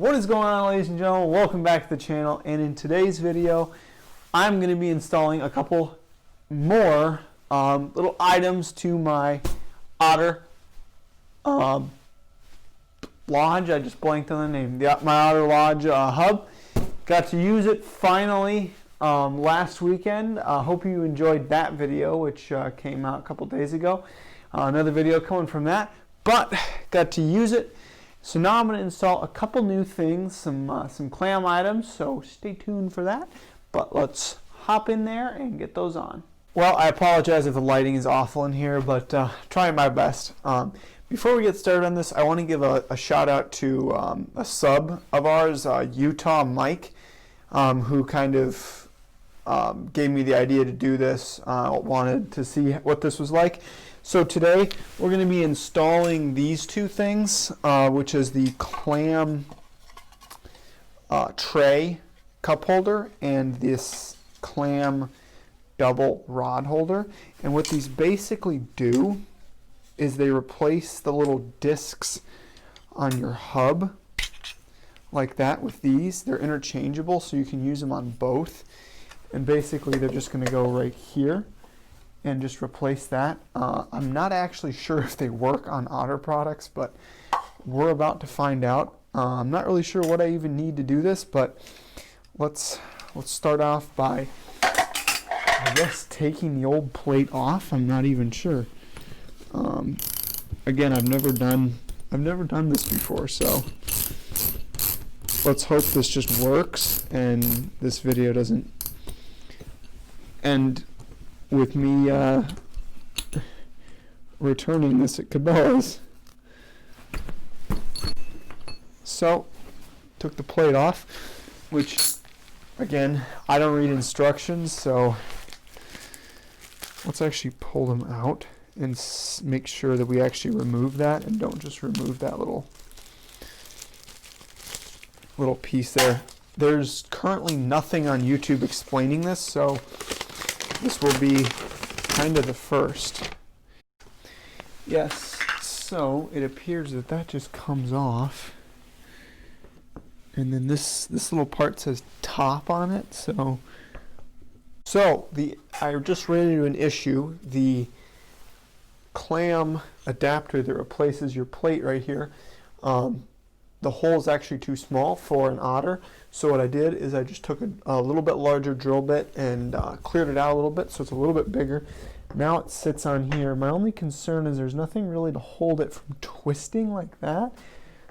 What is going on, ladies and gentlemen? Welcome back to the channel, and in today's video I'm going to be installing a couple more little items to my Otter Lodge. I just blanked on the name. My Otter Lodge hub. Got to use it finally last weekend. Hope you enjoyed that video, which came out a couple days ago. Another video coming from that, but got to use it. So now I'm going to install a couple new things, some Clam items, so stay tuned for that. But let's hop in there and get those on. Well, I apologize if the lighting is awful in here, but trying my best. Before we get started on this, I want to give a shout out to a sub of ours, Utah Mike, who kind of gave me the idea to do this. Wanted to see what this was like. So today we're going to be installing these two things, which is the Clam tray cup holder and this Clam double rod holder. And what these basically do is they replace the little discs on your hub like that with these. They're interchangeable, so you can use them on both. And basically they're just going to go right here and just replace that. I'm not actually sure if they work on Otter products, but we're about to find out. I'm not really sure what I even need to do this, but let's start off by, I guess, taking the old plate off. I'm not even sure. Again, I've never done this before, so let's hope this just works and this video doesn't end with me returning this at Cabela's. So, took the plate off, which, again, I don't read instructions, so let's actually pull them out and make sure that we actually remove that and don't just remove that little piece there. There's currently nothing on YouTube explaining this, so this will be kind of the first. Yes, so it appears that that just comes off. And then this little part says top on it, so I just ran into an issue. The Clam adapter that replaces your plate right here, the hole is actually too small for an Otter. So what I did is I just took a little bit larger drill bit and cleared it out a little bit so it's a little bit bigger. Now it sits on here. My only concern is there's nothing really to hold it from twisting like that.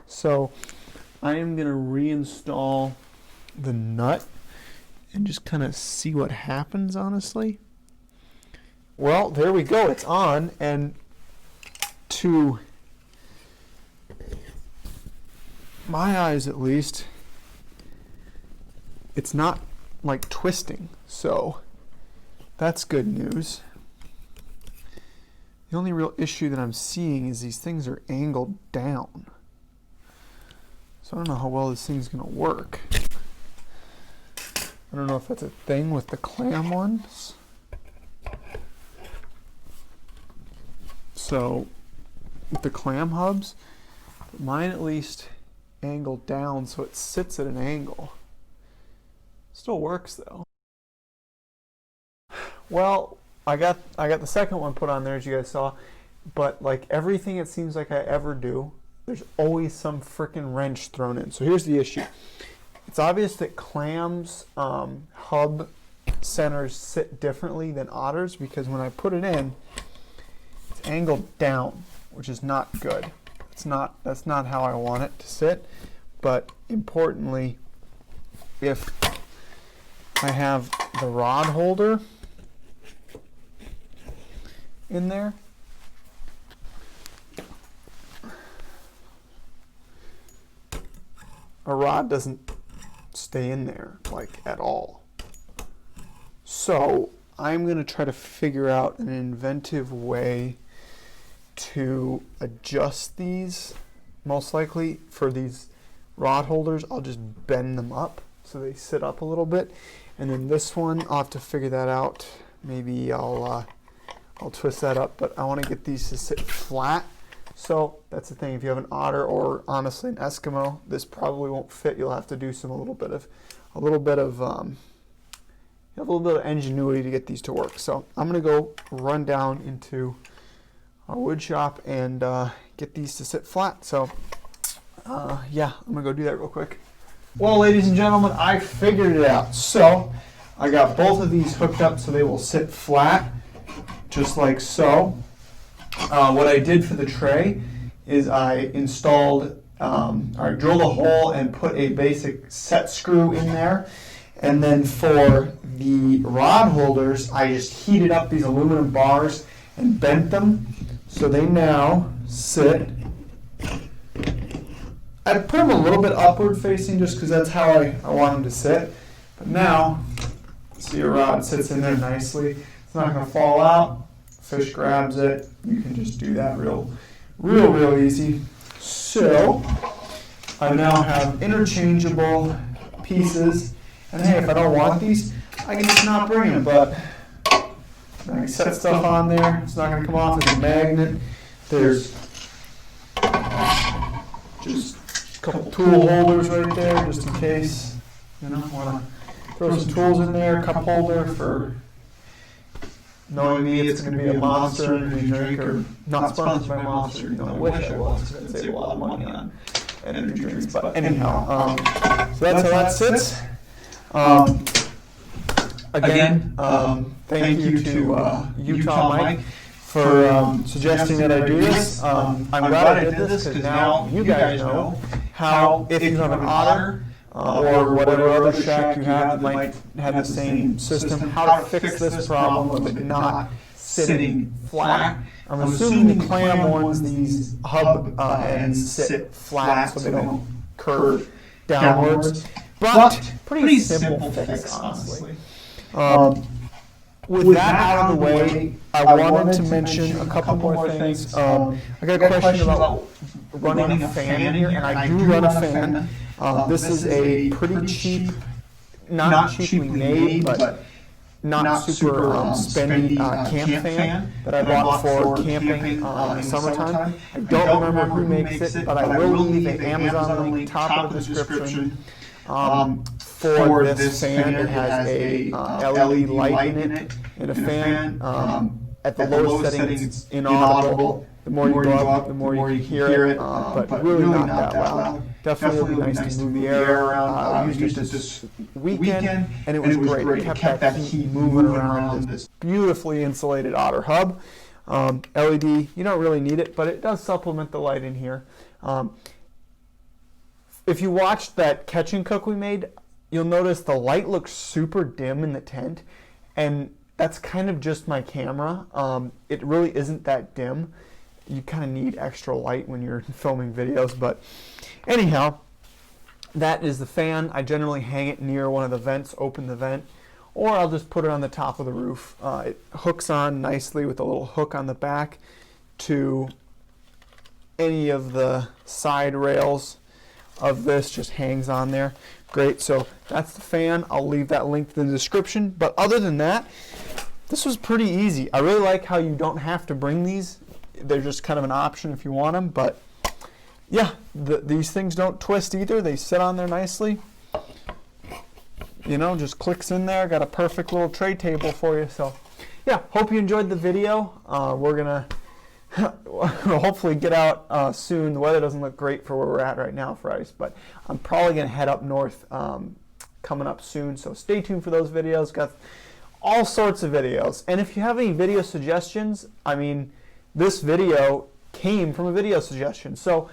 So I am going to reinstall the nut and just kind of see what happens, honestly. Well, there we go. It's on, and to my eyes at least, it's not like twisting, so that's good news. The only real issue that I'm seeing is these things are angled down, so I don't know how well this thing's gonna work. I don't know if that's a thing with the Clam ones. So with the Clam hubs, mine at least angled down so it sits at an angle. Still works though. Well, I got the second one put on there, as you guys saw, but like everything it seems like I ever do, there's always some frickin' wrench thrown in. So here's the issue. It's obvious that Clam's hub centers sit differently than Otter's, because when I put it in, it's angled down, which is not good. That's not how I want it to sit. But importantly, if I have the rod holder in there, a rod doesn't stay in there like at all. So I'm going to try to figure out an inventive way to adjust these. Most likely for these rod holders, I'll just bend them up so they sit up a little bit, and then this one I'll have to figure that out. Maybe I'll twist that up, but I want to get these to sit flat So that's the thing. If you have an otter or honestly an Eskimo, this probably won't fit. You'll have to do a little bit of ingenuity to get these to work. So I'm gonna go run down into our wood shop and get these to sit flat. So yeah, I'm gonna go do that real quick. Well, ladies and gentlemen, I figured it out. So I got both of these hooked up so they will sit flat, just like so. What I did for the tray is I installed, I drilled a hole and put a basic set screw in there. And then for the rod holders, I just heated up these aluminum bars and bent them so they now sit. I put them a little bit upward facing just because that's how I want them to sit. But now, see, your rod sits in there nicely. It's not going to fall out. Fish grabs it. You can just do that real easy. So I now have interchangeable pieces. And hey, if I don't want these, I can just not bring them. But I can set stuff on there. It's not going to come off. There's a magnet. There's just a couple tool holders right there, just in case, you know, want to throw some tools in there. A cup holder for knowing me, it's going to be a Monster energy drink, or not sponsored by Monster. You know, I wish I was. It's going to save a lot of money on energy drinks. But anyhow, so that's how that sits. Again, thank you to Utah Mike for suggesting that I do this. I'm glad I did this because now you guys know how, if you have an otter or whatever other shack you have that might have the same system, how to fix this problem of it not sitting flat. I'm assuming the Clam ones, these hub ends sit flat so they don't curve downwards. But pretty simple fix, honestly. With that out of the way, I wanted to mention a couple more things. I got a question about running a fan here, and I do run a fan. This is a pretty cheap, not cheaply made, but not super spendy camp fan that I bought for camping in the summertime. I don't remember who makes it, but I will leave an Amazon link top of the description. For this fan, it has a LED light in it and a fan. At the lowest setting, it's inaudible. The more you go up, the more you hear it, but really not that loud. Definitely will be nice to move the air around. I used it this weekend, and it was great. It kept that heat moving around this beautifully insulated otter hub. LED, you don't really need it, but it does supplement the light in here. If you watched that catch and cook we made, you'll notice the light looks super dim in the tent, and that's kind of just my camera. It really isn't that dim. You kind of need extra light when you're filming videos, but anyhow, that is the fan. I generally hang it near one of the vents, open the vent, or I'll just put it on the top of the roof. It hooks on nicely with a little hook on the back to any of the side rails of this, just hangs on there. Great, so that's the fan. I'll leave that link in the description. But other than that, this was pretty easy. I really like how you don't have to bring these. They're just kind of an option if you want them. But yeah, these things don't twist either. They sit on there nicely. You know, just clicks in there. Got a perfect little tray table for you. So yeah, hope you enjoyed the video. We're gonna hopefully get out soon. The weather doesn't look great for where we're at right now for ice, but I'm probably going to head up north coming up soon, so stay tuned for those videos. Got all sorts of videos, and if you have any video suggestions, I mean, this video came from a video suggestion, so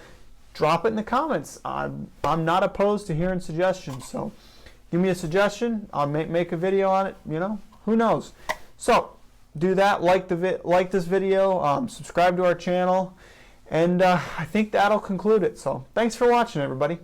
drop it in the comments. I'm not opposed to hearing suggestions, so give me a suggestion. I'll make a video on it, you know, who knows. So do that, like this video, subscribe to our channel, and I think that'll conclude it. So thanks for watching, everybody.